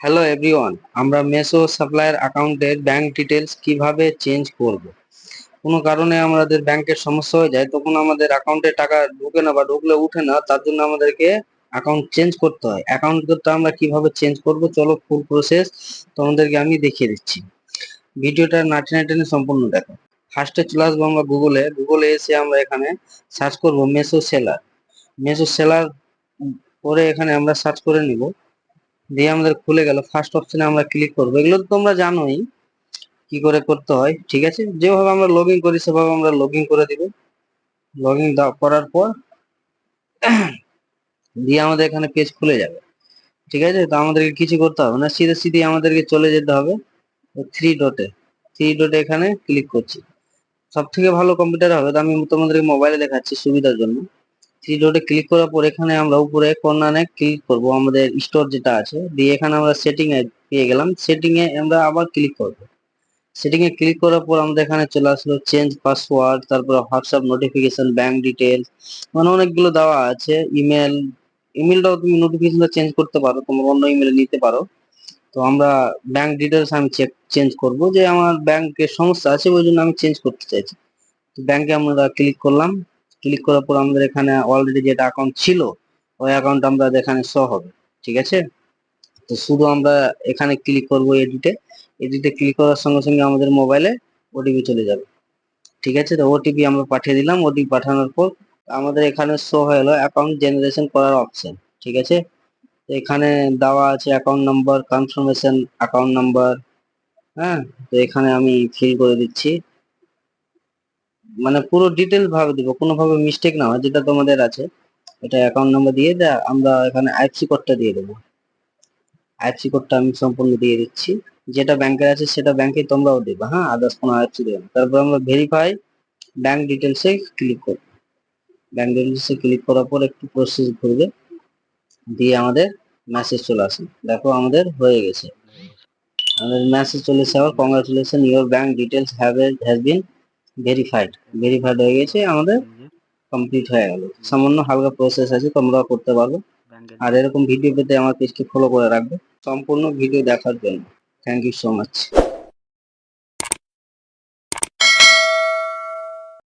Hello everyone, আমরা মেসো supplier অ্যাকাউন্টের bank details কিভাবে চেঞ্জ করব। কোনো কারণে আমাদের ব্যাংকের সমস্যা হয়ে যায়, তখন আমাদের অ্যাকাউন্টে টাকা ঢুকে না বা ঢুকলে উঠে না, তার জন্য আমাদেরকে অ্যাকাউন্ট চেঞ্জ করতে হয়। অ্যাকাউন্টটা আমরা কিভাবে চেঞ্জ করব, চলো ফুল প্রসেস তোমাদেরকে আমি দেখিয়ে দিচ্ছি। ভিডিওটা না টেনে টেনে সম্পূর্ণ দেখো। ফার্স্টে চলে আসবো আমরা গুগলে এসে আমরা এখানে সার্চ করব মেসো সেলার পরে এখানে আমরা সার্চ করে নিব। দিয়ে আমাদের খুলে গেল, ফার্স্ট অপশনে আমরা ক্লিক করবো। এগুলো তো তোমরা জানোই কি করে করতে হয়, ঠিক আছে। যেভাবে আমরা লগ ইন করি সেভাবে আমরা লগ ইন করে দিব। লগ ইন করার পর দিয়ে আমাদের এখানে পেজ খুলে যাবে, ঠিক আছে। তো আমাদেরকে কিছু করতে হবে না, সিধে সিধে আমাদেরকে চলে যেতে হবে থ্রি ডটে এখানে ক্লিক করছি। সব থেকে ভালো কম্পিউটার হবে, তো আমি তোমাদেরকে মোবাইলে দেখাচ্ছি সুবিধার জন্য। থ্রি ডটে ক্লিক করার পর এখানে আমরা উপরে কর্নারে ক্লিক করব, আমাদের স্টোর যেটা আছে, দিয়ে এখানে আমরা সেটিং এ পেয়ে গেলাম। সেটিং এ আমরা আবার ক্লিক করব। সেটিং এ ক্লিক করার পর আমাদের এখানে চলে আসলো চেঞ্জ পাসওয়ার্ড, তারপর হোয়াটসঅ্যাপ নোটিফিকেশন, ব্যাংক ডিটেলস, মানে অনেকগুলো দেওয়া আছে। ইমেলটাও তুমি নোটিফিকেশনটা চেঞ্জ করতে পারো, তোমার অন্য ইমেলে নিতে পারো। তো আমরা ব্যাংক ডিটেলস আমি চেঞ্জ করব, যে আমার ব্যাংকের সমস্যা আছে ওই জন্য আমি চেঞ্জ করতে চাইছি। তো ব্যাংকে আমরা ক্লিক করলাম। ক্লিক করার পর আমাদের এখানে অলরেডি যেটা অ্যাকাউন্ট ছিল ওই অ্যাকাউন্ট আমরা এখানে শো হবে, ঠিক আছে। তো শুধু আমরা এখানে ক্লিক করব এডিটে ক্লিক করার সঙ্গে সঙ্গে আমাদের মোবাইলে ওটিপি চলে যাবে, ঠিক আছে। তো ওটিপি আমরা পাঠিয়ে দিলাম। ওটিপি পাঠানোর পর আমাদের এখানে শো হয়ে গেল অ্যাকাউন্ট জেনারেশন করার অপশন, ঠিক আছে। তো এখানে দেওয়া আছে account number, confirmation account number. হ্যাঁ, তো এখানে আমি ফিল করে দিচ্ছি, মানে পুরো ডিটেলস ভাবে দিব, কোনোভাবে মিস্টেক না হয়। যেটা তোমাদের আছে এটা অ্যাকাউন্ট নাম্বার দিয়ে আমরা এখানে আইএফসি কোডটা দিয়ে দেবো। আইএফসি কোডটা আমি সম্পূর্ণ দিয়ে দিচ্ছি। যেটা ব্যাংকের আছে সেটা ব্যাংকে তোমরাও দেবে, হ্যাঁ, আদার্স কোনো আইএফসি দেবে না। তারপর আমরা ভেরিফাই ব্যাংক ডিটেলসে ক্লিক করব। ব্যাংক ডিটেলসে ক্লিক করার পর একটু প্রসেস ঘুরবে, দিয়ে আমাদের মেসেজ চলে আসে। দেখো আমাদের হয়ে গেছে, আমাদের মেসেজ চলে এসে আবার congratulation your bank details has been verified হয়ে গেছে, আমাদের কমপ্লিট হয়ে গেল। সামান্য হালকা প্রসেস আছে, তোমরাও করতে পারবে। আর এরকম ভিডিও পেতে আমার পেজকে ফলো করে রাখবে। সম্পূর্ণ ভিডিও দেখার জন্য থ্যাংক ইউ সো মাচ।